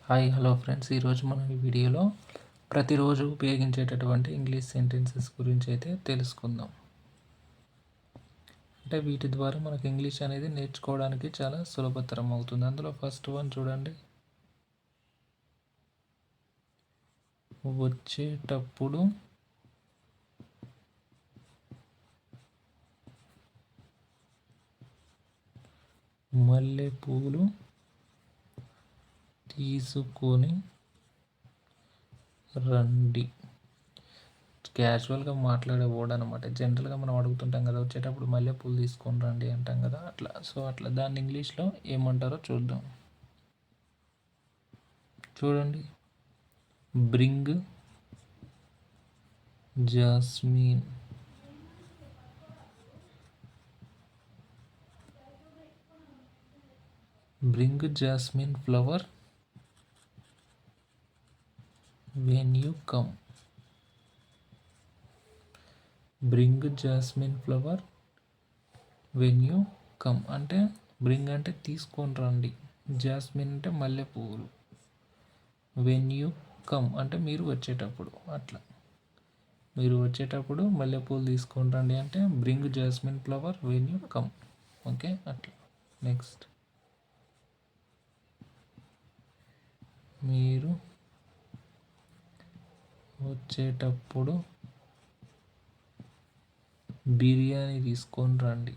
Hi hello friends, ఈరోజు మనం ఈ వీడియోలో ప్రతిరోజు ఉపయోగించేటటువంటి ఇంగ్లీష్ సెంటెన్సెస్ గురించి అయితే తెలుసుకుందాం. అంటే వీటి ద్వారా మనకు ఇంగ్లీష్ అనేది నేర్చుకోవడానికి చాలా సులభతరం అవుతుంది. అందులో ఫస్ట్ వన్ చూడండి, వచ్చేటప్పుడు మల్లెపూలు తీసుకొని రండి. క్యాజువల్గా మాట్లాడే వర్డ్ అనమాట. జనరల్గా మనం అడుగుతుంటాం కదా, వచ్చేటప్పుడు మల్లెపూలు తీసుకొని రండి అంటాం కదా, అట్లా దాన్ని ఇంగ్లీష్లో ఏమంటారో చూద్దాం. చూడండి, bring jasmine. Bring jasmine flower when you come. Bring jasmine flower when you come అంటే బ్రింగ్ అంటే తీసుకొని రండి, జాస్మిన్ అంటే మల్లె పువ్వులు, వెన్ యూ కమ్ అంటే మీరు వచ్చేటప్పుడు. మీరు వచ్చేటప్పుడు మల్లెపూలు తీసుకొని రండి అంటే bring jasmine flower when you come. Okay, next, మీరు వచ్చేటప్పుడు బిర్యానీ తీసుకొని రండి.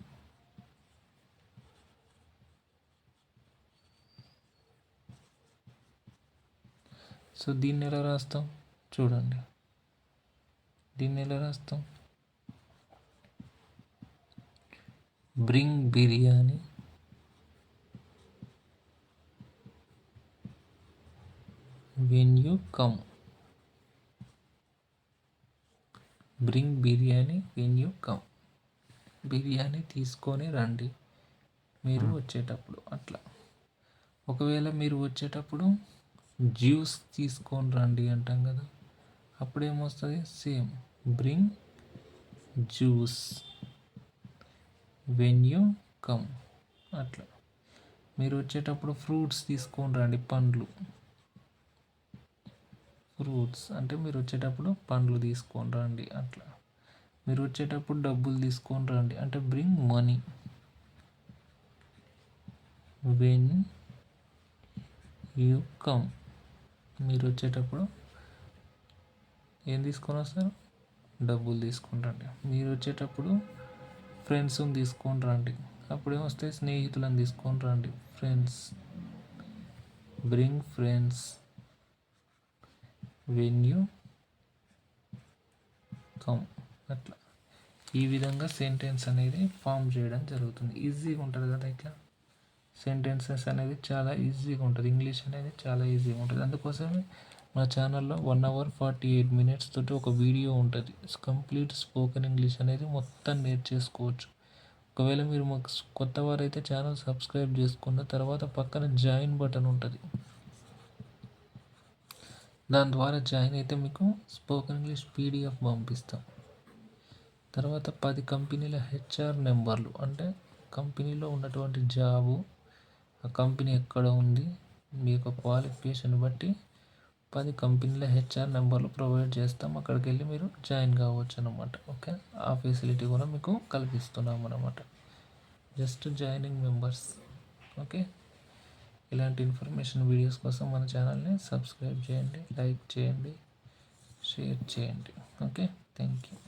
సో దీన్ని ఎలా రాస్తాం చూడండి, bring biryani when you come. Bring biryani when you come. Biryani తీసుకొని రండి మీరు వచ్చేటప్పుడు. ఒకవేళ మీరు వచ్చేటప్పుడు జ్యూస్ తీసుకొని రండి అంటాం కదా, అప్పుడేమొస్తుంది? Same, bring juice when you come. మీరు వచ్చేటప్పుడు ఫ్రూట్స్ తీసుకొని రండి, పండ్లు. ఫ్రూట్స్ అంటే మీరు వచ్చేటప్పుడు పండ్లు తీసుకొని రండి. మీరు వచ్చేటప్పుడు డబ్బులు తీసుకొని రండి అంటే bring money when you come. మీరు వచ్చేటప్పుడు ఏం తీసుకొని వస్తారు? డబ్బులు తీసుకొని రండి. మీరు వచ్చేటప్పుడు ఫ్రెండ్స్ని తీసుకొని రండి, అప్పుడేమొస్తాయి? స్నేహితులను తీసుకొని రండి, friends. Bring friends when you come. ఈ విధంగా సెంటెన్స్ అనేది ఫామ్ చేయడం జరుగుతుంది. ఈజీగా ఉంటుంది కదా, సెంటెన్సెస్ అనేది చాలా ఈజీగా ఉంటుంది. ఇంగ్లీష్ అనేది చాలా ఈజీగా ఉంటుంది. అందుకోసమే మా ఛానల్లో 1 hour 48 minutes తోటి ఒక వీడియో ఉంటుంది. కంప్లీట్ స్పోకెన్ ఇంగ్లీష్ అనేది మొత్తం నేర్చేసుకోవచ్చు. ఒకవేళ మీరు మాకు కొత్త వారైతే ఛానల్ సబ్స్క్రైబ్ చేసుకున్న తర్వాత పక్కన జాయిన్ బటన్ ఉంటుంది. దాని ద్వారా జాయిన్ అయితే మీకు స్పోకెన్ ఇంగ్లీష్ PDF పంపిస్తాం. తర్వాత 10 కంపెనీల HR నెంబర్లు, అంటే కంపెనీలో ఉన్నటువంటి జాబు, ఆ కంపెనీ ఎక్కడ ఉంది, మీ యొక్క క్వాలిఫికేషన్ బట్టి 10 కంపెనీల HR నెంబర్లు ప్రొవైడ్ చేస్తాం. అక్కడికి వెళ్ళి మీరు జాయిన్ కావచ్చు అనమాట. ఓకే, ఆ ఫెసిలిటీ కూడా మీకు కల్పిస్తున్నాం అనమాట. Just joining members. ఓకే, ఇలాంటి ఇన్ఫర్మేషన్ వీడియోస్ కోసం మన ఛానల్ని సబ్స్క్రైబ్ చేయండి, లైక్ చేయండి, షేర్ చేయండి. Okay, thank you.